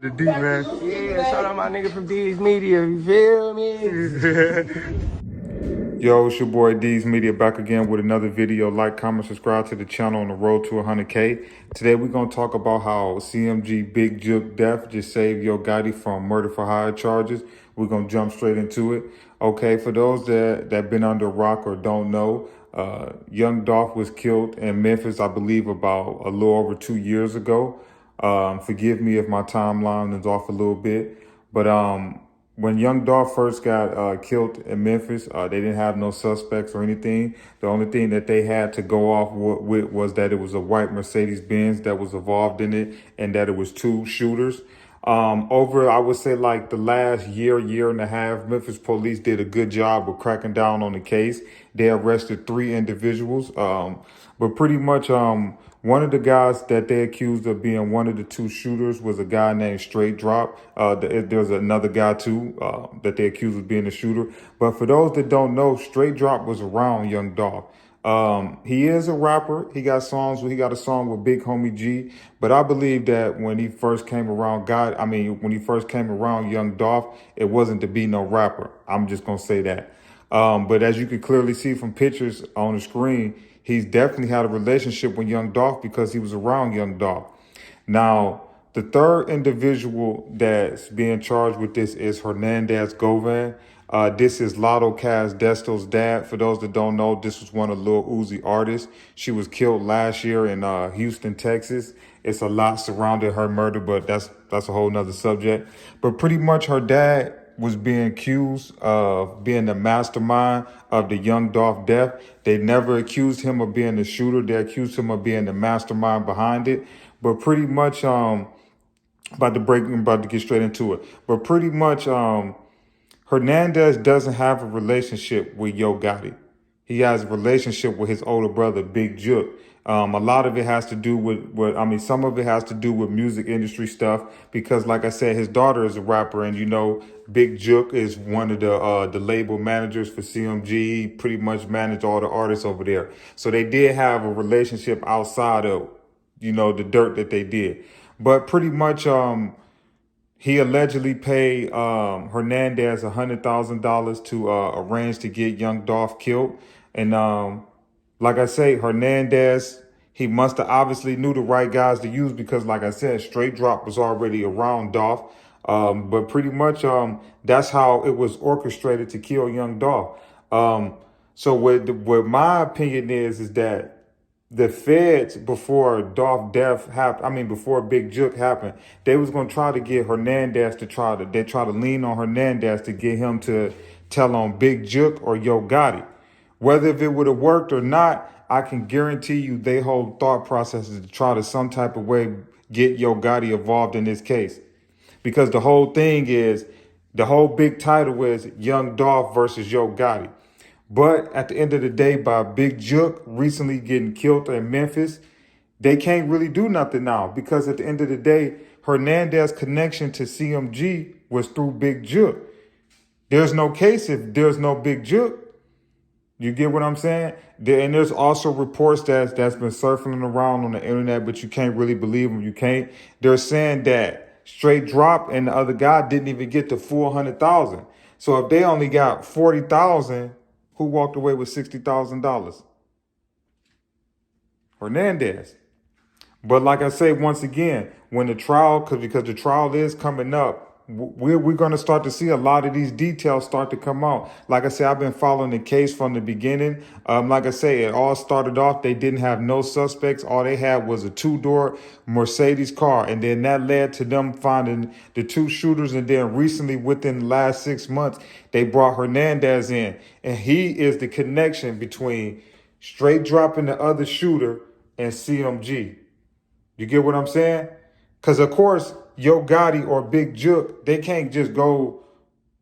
The D, man. Yeah, shout out my nigga from D's Media, you feel me? Yo, it's your boy D's Media back again with another video. Like, comment, subscribe to the channel on the road to 100K. Today we're going to talk about how CMG Big Jook Death just saved Yo Gotti from murder for hire charges. We're going to jump straight into it. Okay, for those that been under a rock or don't know, Young Dolph was killed in Memphis, I believe, about a little over 2 years ago. Forgive me if my timeline is off a little bit, but when Young Dolph first got killed in Memphis, they didn't have no suspects or anything. The only thing that they had to go off with was that it was a white Mercedes Benz that was involved in it, and that it was two shooters. Over, I would say, like the last year and a half, Memphis police did a good job of cracking down on the case. They arrested 3 individuals, but pretty much one of the guys that they accused of being one of the two shooters was a guy named Straight Drop. There's another guy too that they accused of being a shooter. But for those that don't know, Straight Drop was around Young Dolph. He is a rapper. He got a song with Big Homie G. But I believe that when he first came around when he first came around Young Dolph, it wasn't to be no rapper. I'm just gonna say that. But as you can clearly see from pictures on the screen, he's definitely had a relationship with Young Dolph because he was around Young Dolph. Now, the third individual that's being charged with this is Hernandez Govan. This is Lotto Cas Desto's dad. For those that don't know, this was one of Lil Uzi artists. She was killed last year in Houston, Texas. It's a lot surrounding her murder, but that's a whole nother subject. But pretty much her dad was being accused of being the mastermind of the Young Dolph death. They never accused him of being the shooter. They accused him of being the mastermind behind it. But pretty much, about to get straight into it. But pretty much, Hernandez doesn't have a relationship with Yo Gotti. He has a relationship with his older brother, Big Jook. A lot of it has to do some of it has to do with music industry stuff because, like I said, his daughter is a rapper, and Big Jook is one of the label managers for CMG. He pretty much managed all the artists over there. So they did have a relationship outside of, the dirt that they did. But pretty much, he allegedly paid Hernandez $100,000 to arrange to get Young Dolph killed. And like I say, Hernandez, he must have obviously knew the right guys to use because, like I said, Straight Drop was already around Dolph. But pretty much that's how it was orchestrated to kill Young Dolph. So what my opinion is that the feds, before Dolph death happened, before Big Jook happened, they was gonna try to get Hernandez they try to lean on Hernandez to get him to tell on Big Jook or Yo Gotti. Whether if it would have worked or not, I can guarantee you they whole thought process is to try to some type of way get Yo Gotti involved in this case. Because the whole big title is Young Dolph versus Yo Gotti. But at the end of the day, by Big Jook recently getting killed in Memphis, they can't really do nothing now because at the end of the day, Hernandez's connection to CMG was through Big Jook. There's no case if there's no Big Jook. You get what I'm saying? And there's also reports that's been surfing around on the internet, but you can't really believe them. You can't. They're saying that Straight Drop and the other guy didn't even get the full 100,000. So if they only got 40,000, who walked away with $60,000? Hernandez. But like I say, once again, when the trial, because the trial is coming up, we're going to start to see a lot of these details start to come out. Like I said, I've been following the case from the beginning. Like I say, it all started off, they didn't have no suspects. All they had was a 2-door Mercedes car. And then that led to them finding the two shooters. And then recently, within the last 6 months, they brought Hernandez in. And he is the connection between Straight Dropping the other shooter and CMG. You get what I'm saying? Because, of course, Yo Gotti or Big Jook, they can't just go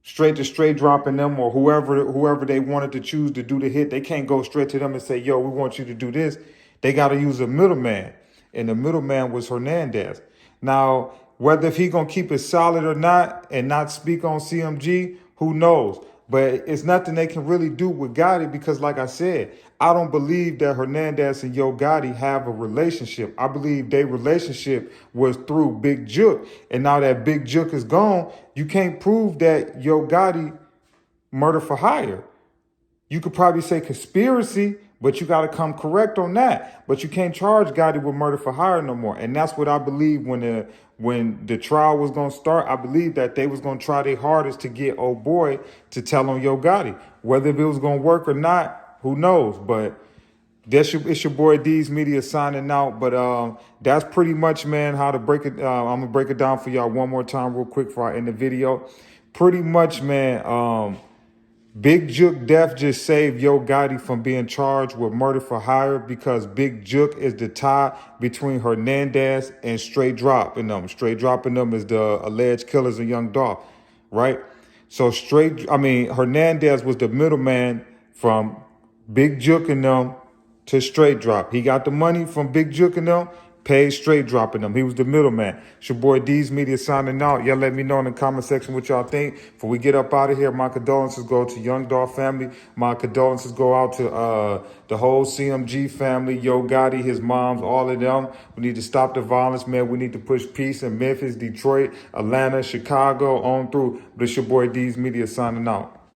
straight to Straight Dropping them or whoever they wanted to choose to do the hit. They can't go straight to them and say, yo, we want you to do this. They got to use a middleman. And the middleman was Hernandez. Now, whether if he going to keep it solid or not and not speak on CMG, who knows? But it's nothing they can really do with Gotti because, like I said, I don't believe that Hernandez and Yo Gotti have a relationship. I believe their relationship was through Big Jook. And now that Big Jook is gone, you can't prove that Yo Gotti murder for hire. You could probably say conspiracy, but you got to come correct on that. But you can't charge Gotti with murder for hire no more. And that's what I believe when the trial was going to start. I believe that they was going to try their hardest to get old boy to tell on Yo Gotti. Whether it was going to work or not, who knows? But it's your boy D's Media signing out. But that's pretty much, man, how to break it. I'm going to break it down for y'all one more time real quick before I end the video. Pretty much, man, Big Jook death just saved Yo Gotti from being charged with murder for hire because Big Jook is the tie between Hernandez and Straight Dropping them. Straight Dropping them is the alleged killers of Young Dolph, right? So Hernandez was the middleman from Big Jook and them to Straight Drop. He got the money from Big Jook and them, paid Straight Dropping them. He was the middleman. It's your boy D's Media signing out. Y'all let me know in the comment section what y'all think. Before we get up out of here, my condolences go to Young Dolph family. My condolences go out to the whole CMG family, Yo Gotti, his moms, all of them. We need to stop the violence, man. We need to push peace in Memphis, Detroit, Atlanta, Chicago, on through. But it's your boy D's Media signing out.